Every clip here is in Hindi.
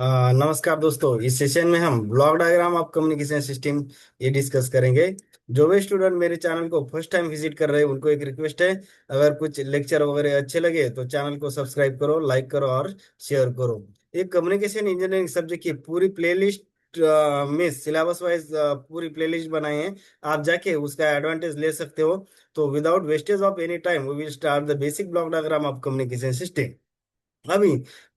नमस्कार दोस्तों। इस सेशन में हम block diagram of communication system ये डिस्कस करेंगे। जो भी स्टूडेंट मेरे चैनल को फर्स्ट टाइम विजिट कर रहे हैं उनको एक रिक्वेस्ट है, अगर कुछ लेक्चर वगैरह अच्छे लगे तो चैनल को सब्सक्राइब करो, लाइक करो और शेयर करो। ये कम्युनिकेशन इंजीनियरिंग सब्जेक्ट की पूरी प्लेलिस्ट में सिलेबस वाइज पूरी प्लेलिस्ट बनाई है। आप जाके उसका एडवांटेज ले सकते हो। तो without wastage of any time we will start the basic block diagram of communication system. अभी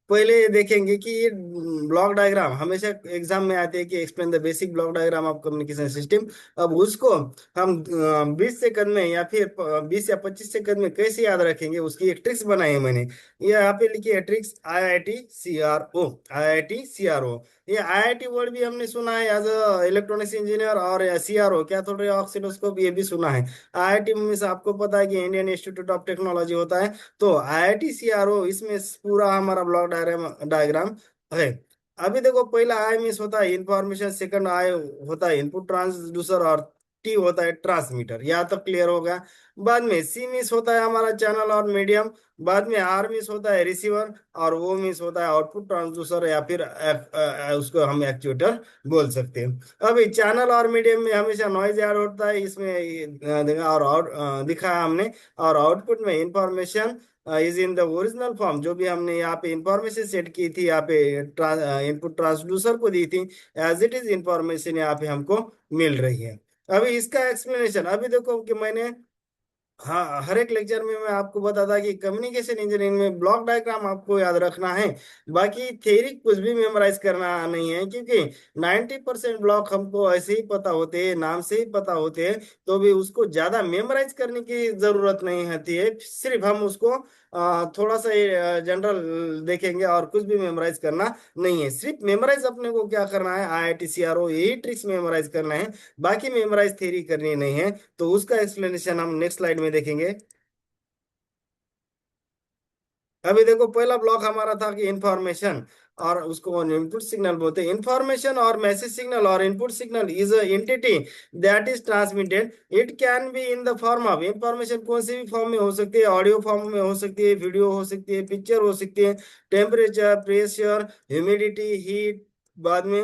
पहले ये देखेंगे कि ये ब्लॉक डायग्राम हमेशा एग्जाम में आते हैं कि explain the basic block diagram of communication system. अब उसको हम 20 सेकंड में या फिर 20 या 25 सेकंड में कैसे याद रखेंगे उसकी एक ट्रिक्स बनाई है मैंने। ये यहाँ पे लिखी है tricks I I T C R O. ये आईआईटी वर्ड भी हमने सुना है एज अ इलेक्ट्रॉनिक्स इंजीनियर, और सीआरओ क्या थोड़ा रहे ऑक्सीलोस्कोप ये भी सुना है। आईआईटी में से आपको पता है कि इंडियन इंस्टीट्यूट ऑफ टेक्नोलॉजी होता है। तो आईआईटी सीआरओ इसमें पूरा हमारा ब्लॉक डायग्राम डायग्राम है। अभी देखो, पहला आई मिस होता है इंफॉर्मेशन, सेकंड आई होता है इनपुट ट्रांसड्यूसर, और टी होता है ट्रांसमीटर। यहाँ तक क्लियर होगा। बाद में सी मिस होता है हमारा चैनल और मीडियम। बाद में आर मिस होता है रिसीवर, और वो मिस होता है आउटपुट ट्रांसड्यूसर या फिर उसको हम एक्चुएटर बोल सकते हैं। अभी चैनल और मीडियम में हमेशा नॉइज ऐड होता है इसमें और दिखा है हमने। और आउटपुट में information is in the original form, जो भी हमने यहाँ पे इंफॉर्मेशन सेट की थी, यहाँ पे इनपुट ट्रांसड्यूसर को दी थी, एज इट इज इंफॉर्मेशन यहाँ पे हमको मिल रही है। अभी इसका एक्सप्लेनेशन अभी देखो कि मैंने, हाँ, हर एक लेक्चर में मैं आपको बताता कि कम्युनिकेशन इंजीनियरिंग में ब्लॉक डायग्राम आपको याद रखना है। बाकी थ्योरी कुछ भी मेमोराइज करना नहीं है, क्योंकि 90% ब्लॉक हमको ऐसे ही पता होते हैं, नाम से ही पता होते हैं। तो भी उसको ज्यादा मेमोराइज करने की जरूरत नहीं होती है। सिर्फ हम उसको थोड़ा सा जनरल देखेंगे और कुछ भी मेमोराइज करना नहीं है। सिर्फ मेमोराइज अपने को क्या करना है, आईआईटी सीआरओ यही ट्रिक्स मेमोराइज करना है। बाकी मेमोराइज थ्योरी करनी नहीं है। तो उसका एक्सप्लेनेशन हम नेक्स्ट स्लाइड में देखेंगे। अभी देखो, पहला ब्लॉक हमारा था कि इंफॉर्मेशन, और उसको इनपुट सिग्नल बोलते हैं। इंफॉर्मेशन और मैसेज सिग्नल और input signal is a entity that is transmitted. It can be in the form of, information कौन से भी फॉर्म में हो सकती है, ऑडियो फॉर्म में हो सकती है, वीडियो हो सकती है, पिक्चर हो सकती है, टेम्परेचर, प्रेशर, ह्यूमिडिटी, हीट, बाद में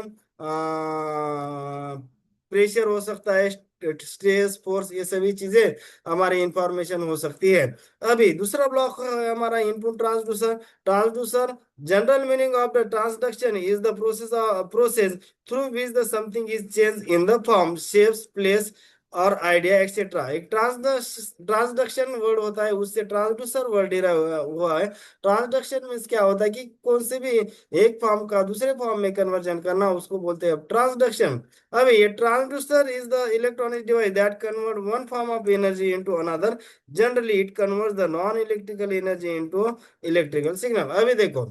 प्रेशर हो सकता है, स्ट्रेस, फोर्स, ये सभी चीजें हमारी इंफॉर्मेशन हो सकती है। अभी दूसरा ब्लॉक है हमारा input transducer. Transducer, general meaning of the transduction is the process through which the something is change in the form, shapes, place और आइडिया एक्सेट्रा। एक ट्रांसडक्शन वर्ड होता है, उससे ट्रांसड्यूसर वर्ड डिराइव हुआ है। ट्रांसडक्शन मीन्स क्या होता है कि कौन से भी एक फॉर्म का दूसरे फॉर्म में कन्वर्जन करना, उसको बोलते हैं ट्रांसडक्शन। अभी ये transducer is the electronic device that convert one form of energy into another. Generally it converts the non electrical energy into electrical signal. अभी देखो,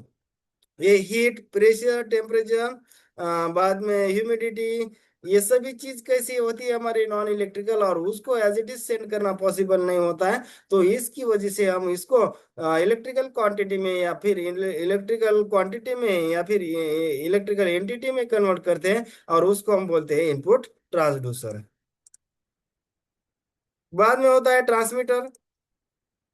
ये हीट, प्रेशर, टेम्परेचर, बाद में ह्यूमिडिटी, ये सभी चीज कैसी होती है हमारी नॉन इलेक्ट्रिकल, और उसको एज इट इज सेंड करना पॉसिबल नहीं होता है। तो इसकी वजह से हम इसको इलेक्ट्रिकल क्वांटिटी में या फिर इलेक्ट्रिकल क्वांटिटी में या फिर इलेक्ट्रिकल एंटिटी में कन्वर्ट करते हैं, और उसको हम बोलते हैं इनपुट ट्रांसड्यूसर। बाद में होता है transmitter,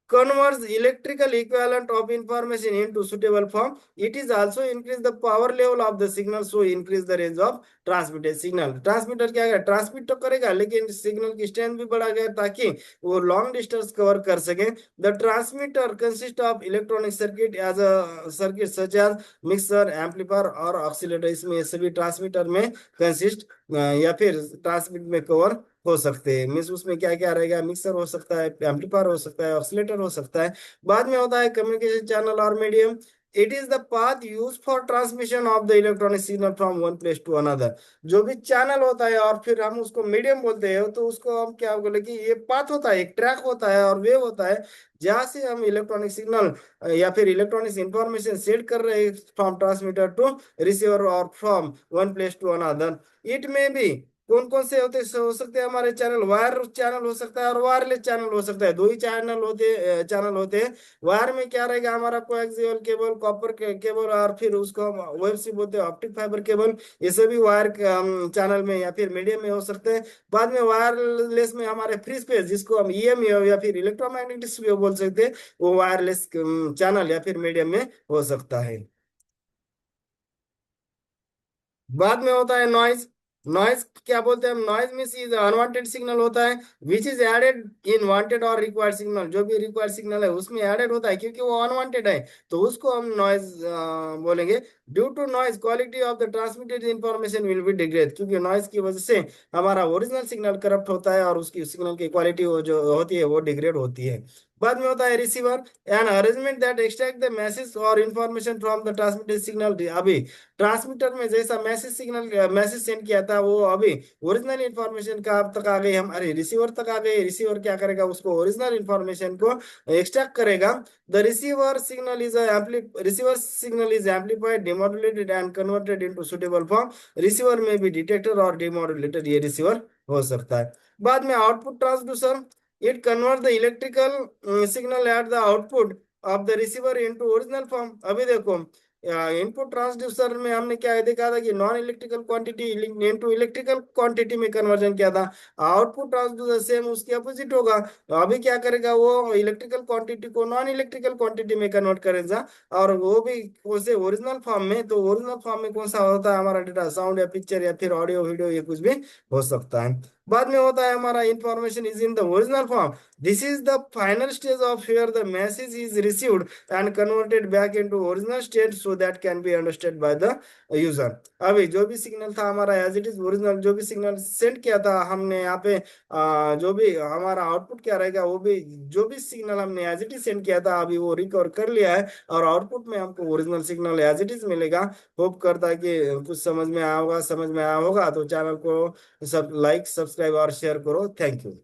converts electrical equivalent of information into suitable form. It is also increase the power level of the signal, so increase the range of transmitted signal. Transmitter क्या है, ट्रांसमिट तो करेगा लेकिन सिग्नल की स्ट्रेंथ भी बढ़ा गया ताकि वो लॉन्ग डिस्टेंस कवर कर सके। The transmitter consist of electronic circuit as a circuit such as mixer, amplifier और ऑक्सीलेटर। इसमें सभी ट्रांसमीटर में कंसिस्ट या फिर ट्रांसमिट में कवर हो सकते हैं। मीन्स उसमें क्या क्या रहेगा, मिक्सर हो सकता है, एम्पलीफायर हो सकता है, ऑसिलेटर हो सकता है। बाद में होता है कम्युनिकेशन चैनल और medium. It is the path use for transmission of the electronic signal from one place to another. जो भी चैनल होता है और फिर हम उसको मीडियम बोलते हैं, तो उसको हम क्या बोले कि ये पाथ होता है, एक ट्रैक होता है और वेव होता है, जहाँ से हम इलेक्ट्रॉनिक सिग्नल या फिर इलेक्ट्रॉनिक इंफॉर्मेशन सेट कर रहे हैं फ्रॉम ट्रांसमीटर टू रिसीवर और from one place to another. It में भी कौन कौन से होते हो सकते हैं हमारे चैनल, वायर चैनल हो सकता है और वायरलेस चैनल हो सकता है। दो ही चैनल होते हैं। वायर में क्या रहेगा हमारा, कोएक्सियल केबल, कॉपर केबल, और फिर उसको हम OFC बोलते हैं, ऑप्टिक फाइबर केबल। ये सभी वायर चैनल में या फिर मीडियम में हो सकते हैं। बाद में वायरलेस में हमारे फ्री स्पेस, जिसको हम EM या फिर इलेक्ट्रोमैग्नेटिक वेव बोल सकते हैं, वो वायरलेस चैनल या फिर मीडियम में हो सकता है। बाद में होता है नॉइज। नॉइज क्या बोलते हैं हम? Noise means is unwanted signal होता है which is added in wanted और रिक्वायर्ड सिग्नल। जो भी रिक्वायर्ड सिग्नल है उसमें एडेड होता है क्योंकि वो अनवांटेड है, तो उसको हम नॉइज बोलेंगे। Due to noise quality of the transmitted information will be degrade, क्योंकि नॉइज की वजह से हमारा ओरिजिनल सिग्नल करप्ट होता है और उसकी सिग्नल की क्वालिटी वो जो होती है वो डिग्रेड होती है। बाद में होता है receiver, an arrangement that extract the message और information from the transmitted signal. अभी ट्रांसमीटर में जैसा मैसेज सिग्नल मैसेज सेंड किया था वो अभी ओरिजिनल इंफॉर्मेशन का आप तक आ गई, हम अरे रिसीवर तक आ गए। रिसीवर क्या करेगा? उसको ओरिजिनल इंफॉर्मेशन को एक्सट्रैक्ट करेगा। The receiver signal is amplified demodulated and converted into suitable form. Receiver में भी डिटेक्टर और डिमोडुलेटर ये रिसीवर हो सकता है। बाद में output transducer, it convert the electrical signal at the output of the receiver into original form. अभी देखो इनपुट ट्रांसड्यूसर में हमने क्या देखा था कि non electrical quantity into electrical quantity में कन्वर्जन किया था। आउटपुट ट्रांसड्यूसर सेम उसके अपोजिट होगा। तो अभी क्या करेगा? वो इलेक्ट्रिकल क्वांटिटी को नॉन इलेक्ट्रिकल क्वांटिटी में कन्वर्ट करेगा, और वो भी उसे ओरिजिनल फॉर्म में। तो ओरिजिनल फॉर्म में कौन सा होता है हमारा डेटा? साउंड या पिक्चर या फिर ऑडियो वीडियो, ये कुछ भी हो सकता है। बाद में होता है हमारा information is in the original form. This is the final stage of where the message is received and converted back into original state so that can be understood by the user। अभी जो भी सिग्नल था हमारा एज इट इज ओरिजिनल, जो भी सिग्नल सेंड किया था हमने यहाँ पे जो भी हमारा आउटपुट क्या रहेगा, वो भी जो भी सिग्नल हमने एज इट इज सेंड किया था अभी वो रिकवर कर लिया है, और आउटपुट में हमको original signal as it is मिलेगा। होप करता है कि कुछ समझ में आया होगा। समझ में आया होगा तो चैनल को सब लाइक सब्सक्राइब और शेयर करो। Thank you.